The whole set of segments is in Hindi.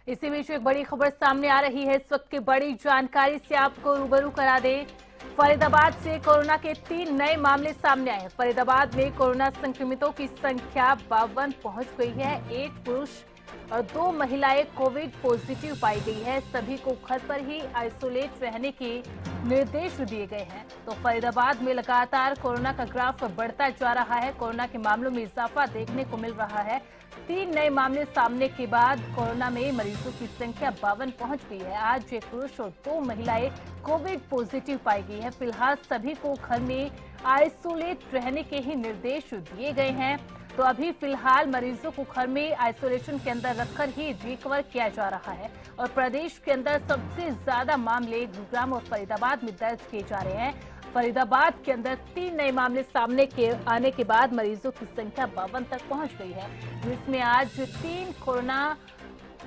इसी बीच एक बड़ी खबर सामने आ रही है। इस वक्त की बड़ी जानकारी से आपको रूबरू करा दे। फरीदाबाद से कोरोना के 3 नए मामले सामने आए हैं। फरीदाबाद में कोरोना संक्रमितों की संख्या 52 पहुंच गई है। एक पुरुष और 2 महिलाएं कोविड पॉजिटिव पाई गई है। सभी को घर पर ही आइसोलेट रहने के निर्देश दिए गए हैं। तो फरीदाबाद में लगातार कोरोना का ग्राफ बढ़ता जा रहा है। कोरोना के मामलों में इजाफा देखने को मिल रहा है। 3 नए मामले सामने के बाद कोरोना में मरीजों की संख्या 52 पहुंच गई है। आज एक पुरुष और 2 महिलाएं कोविड पॉजिटिव पाई गई है। फिलहाल सभी को घर में आइसोलेट रहने के ही निर्देश दिए गए हैं। तो अभी फिलहाल मरीजों को घर में आइसोलेशन के अंदर रखकर ही रिकवर किया जा रहा है। और प्रदेश के अंदर सबसे ज्यादा मामले गुरुग्राम और फरीदाबाद में दर्ज किए जा रहे हैं। फरीदाबाद के अंदर 3 नए मामले सामने के आने के बाद मरीजों की संख्या 52 तक पहुंच गई है, जिसमें आज 3 कोरोना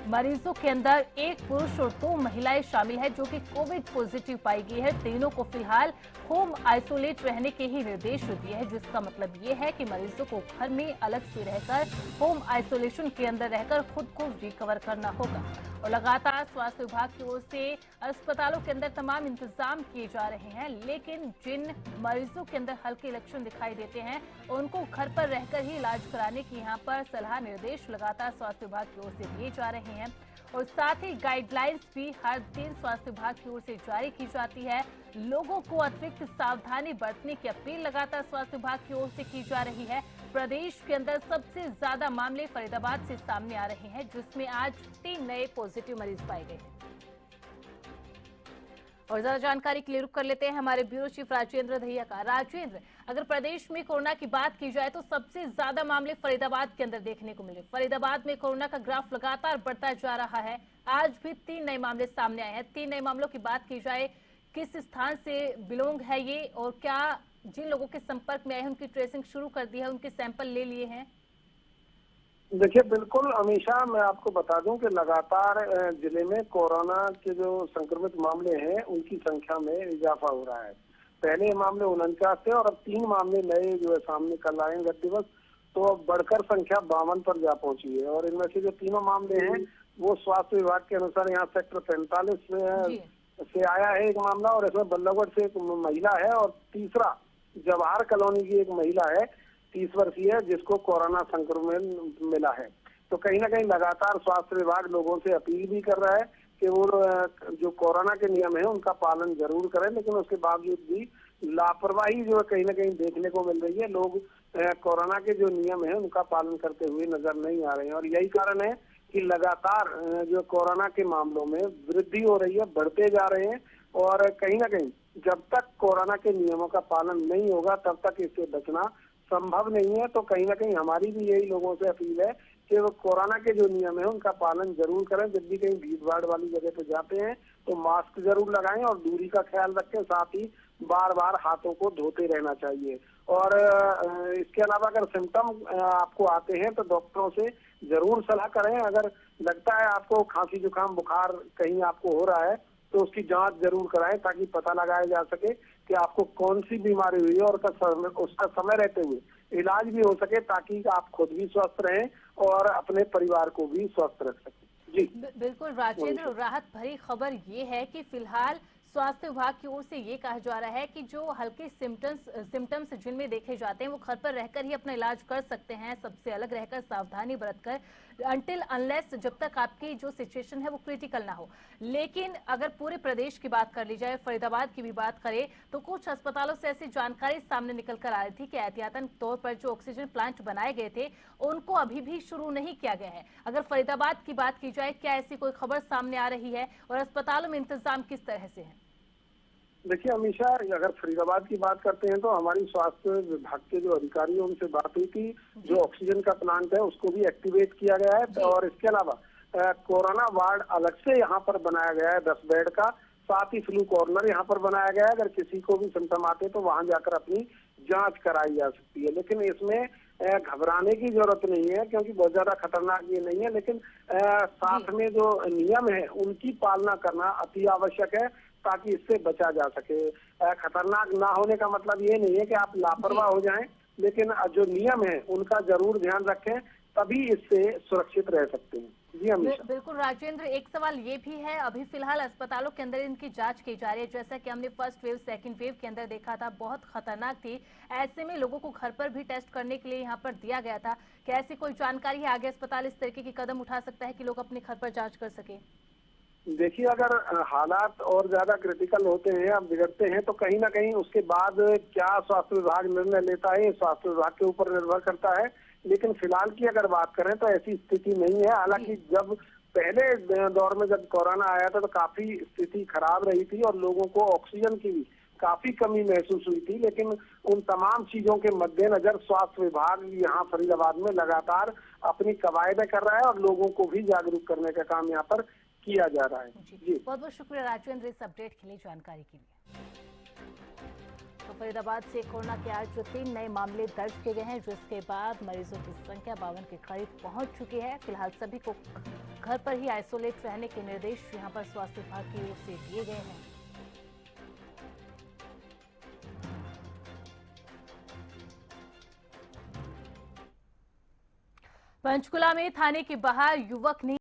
मरीजों के अंदर एक पुरुष और 2 महिलाएं शामिल है, जो कि कोविड पॉजिटिव पाई गई है। तीनों को फिलहाल होम आइसोलेट रहने के ही निर्देश दिए हैं, जिसका मतलब ये है कि मरीजों को घर में अलग से रहकर होम आइसोलेशन के अंदर रहकर खुद को रिकवर करना होगा। और लगातार स्वास्थ्य विभाग की ओर से अस्पतालों के अंदर तमाम इंतजाम किए जा रहे हैं, लेकिन जिन मरीजों के अंदर हल्के लक्षण दिखाई देते हैं उनको घर पर रहकर ही इलाज कराने की यहाँ पर सलाह निर्देश लगातार स्वास्थ्य विभाग की ओर से दिए जा रहे हैं। और साथ ही गाइडलाइंस भी हर दिन स्वास्थ्य विभाग की ओर से जारी की जाती है। लोगों को अतिरिक्त सावधानी बरतने की अपील लगातार स्वास्थ्य विभाग की ओर से की जा रही है। प्रदेश के अंदर सबसे ज्यादा मामले फरीदाबाद से सामने आ रहे हैं, जिसमें आज 3 नए पॉजिटिव मरीज पाए गए हैं। और ज्यादा जानकारी के लिए रुक कर लेते हैं हमारे ब्यूरो चीफ राजेंद्र दहिया का। राजेंद्र, अगर प्रदेश में कोरोना की बात की जाए तो सबसे ज्यादा मामले फरीदाबाद के अंदर देखने को मिले। फरीदाबाद में कोरोना का ग्राफ लगातार बढ़ता जा रहा है। आज भी 3 नए मामले सामने आए हैं। 3 नए मामलों की बात की जाए, किस स्थान से बिलोंग है ये, और क्या जिन लोगों के संपर्क में आए हैं उनकी ट्रेसिंग शुरू कर दी है, उनके सैंपल ले लिए हैं? देखिए, बिल्कुल अमीषा, मैं आपको बता दूं कि लगातार जिले में कोरोना के जो संक्रमित मामले हैं उनकी संख्या में इजाफा हो रहा है। पहले ये मामले 49 थे और अब 3 मामले नए जो है सामने कल आए गत दिवस, तो अब बढ़कर संख्या 52 पर जा पहुंची है। और इनमें से जो तीनों मामले हैं वो स्वास्थ्य विभाग के अनुसार यहाँ सेक्टर 45 से आया है एक मामला, और इसमें बल्लभगढ़ से एक महिला है, और तीसरा जवाहर कॉलोनी की एक महिला है 30 वर्षीय, जिसको कोरोना संक्रमण मिला है। तो कहीं ना कहीं लगातार स्वास्थ्य विभाग लोगों से अपील भी कर रहा है कि वो जो कोरोना के नियम है उनका पालन जरूर करें, लेकिन उसके बावजूद भी लापरवाही जो है कहीं ना कहीं देखने को मिल रही है। लोग कोरोना के जो नियम है उनका पालन करते हुए नजर नहीं आ रहे हैं, और यही कारण है कि लगातार जो कोरोना के मामलों में वृद्धि हो रही है, बढ़ते जा रहे हैं। और कहीं ना कहीं जब तक कोरोना के नियमों का पालन नहीं होगा तब तक इससे बचना संभव नहीं है। तो कहीं ना कहीं हमारी भी यही लोगों से अपील है कि वो कोरोना के जो नियम है उनका पालन जरूर करें। जब भी कहीं भीड़ भाड़ वाली जगह पे जाते हैं तो मास्क जरूर लगाएं और दूरी का ख्याल रखें। साथ ही बार बार हाथों को धोते रहना चाहिए। और इसके अलावा अगर सिम्टम आपको आते हैं तो डॉक्टरों से जरूर सलाह करें। अगर लगता है आपको खांसी जुकाम बुखार कहीं आपको हो रहा है तो उसकी जांच जरूर कराएं, ताकि पता लगाया जा सके कि आपको कौन सी बीमारी हुई है, और उसका समय रहते हुए इलाज भी हो सके, ताकि आप खुद भी स्वस्थ रहें और अपने परिवार को भी स्वस्थ रख सकें। जी बिल्कुल राजेंद्र, राहत भरी खबर ये है कि फिलहाल स्वास्थ्य विभाग की ओर से ये कहा जा रहा है कि जो हल्के सिम्टम्स जिनमें देखे जाते हैं वो घर पर रहकर ही अपना इलाज कर सकते हैं, सबसे अलग रहकर सावधानी बरतकर, अनटिल अनलेस जब तक आपकी जो सिचुएशन है वो क्रिटिकल ना हो। लेकिन अगर पूरे प्रदेश की बात कर ली जाए, फरीदाबाद की भी बात करें, तो कुछ अस्पतालों से ऐसी जानकारी सामने निकल कर आ रही थी कि एहतियातन तौर पर जो ऑक्सीजन प्लांट बनाए गए थे उनको अभी भी शुरू नहीं किया गया है। अगर फरीदाबाद की बात की जाए, क्या ऐसी कोई खबर सामने आ रही है और अस्पतालों में इंतजाम किस तरह से है? देखिए अमीषा, अगर फरीदाबाद की बात करते हैं तो हमारी स्वास्थ्य विभाग के जो अधिकारी हैं उनसे बात हुई थी। जो ऑक्सीजन का प्लांट है उसको भी एक्टिवेट किया गया है, और इसके अलावा कोरोना वार्ड अलग से यहाँ पर बनाया गया है 10 बेड का। साथ ही फ्लू कॉर्नर यहाँ पर बनाया गया है। अगर किसी को भी सिम्टम आते तो वहां जाकर अपनी जांच कराई जा सकती है। लेकिन इसमें घबराने की जरूरत नहीं है, क्योंकि बहुत ज्यादा खतरनाक ये नहीं है। लेकिन साथ में जो नियम है उनकी पालना करना अति आवश्यक है, ताकि इससे बचा जा सके। खतरनाक ना होने का मतलब ये नहीं है कि आप लापरवाह हो जाएं, लेकिन जो नियम है उनका जरूर ध्यान रखें, तभी इससे सुरक्षित रह सकते हैं। जी अमीषा। बिल्कुल राजेंद्र, एक सवाल ये भी है, अभी फिलहाल अस्पतालों के अंदर इनकी जांच की जा रही है। जैसा कि हमने फर्स्ट वेव सेकंड वेव के अंदर देखा था, बहुत खतरनाक थी। ऐसे में लोगों को घर पर भी टेस्ट करने के लिए यहाँ पर दिया गया था। क्या ऐसी कोई जानकारी है, आगे अस्पताल इस तरीके की कदम उठा सकता है कि लोग अपने घर पर जाँच कर सके? देखिए, अगर हालात और ज्यादा क्रिटिकल होते हैं या बिगड़ते हैं तो कहीं ना कहीं उसके बाद क्या स्वास्थ्य विभाग निर्णय लेता है, ये स्वास्थ्य विभाग के ऊपर निर्भर करता है। लेकिन फिलहाल की अगर बात करें तो ऐसी स्थिति नहीं है। हालांकि जी। जब पहले दौर में जब कोरोना आया था तो काफी स्थिति खराब रही थी और लोगों को ऑक्सीजन की भी काफी कमी महसूस हुई थी। लेकिन उन तमाम चीजों के मद्देनजर स्वास्थ्य विभाग यहाँ फरीदाबाद में लगातार अपनी कवायदें कर रहा है और लोगों को भी जागरूक करने का काम यहाँ पर किया जा रहा है। जी। बहुत बहुत शुक्रिया राजेंद्र, इस अपडेट के लिए, जानकारी के लिए। तो फरीदाबाद से कोरोना के आज जो 3 नए मामले दर्ज किए गए हैं, जिसके बाद मरीजों की संख्या 52 के करीब पहुंच चुकी है। फिलहाल सभी को घर पर ही आइसोलेट रहने के निर्देश यहां पर स्वास्थ्य विभाग की ओर से दिए गए हैं। पंचकुला में थाने के बाहर युवक ने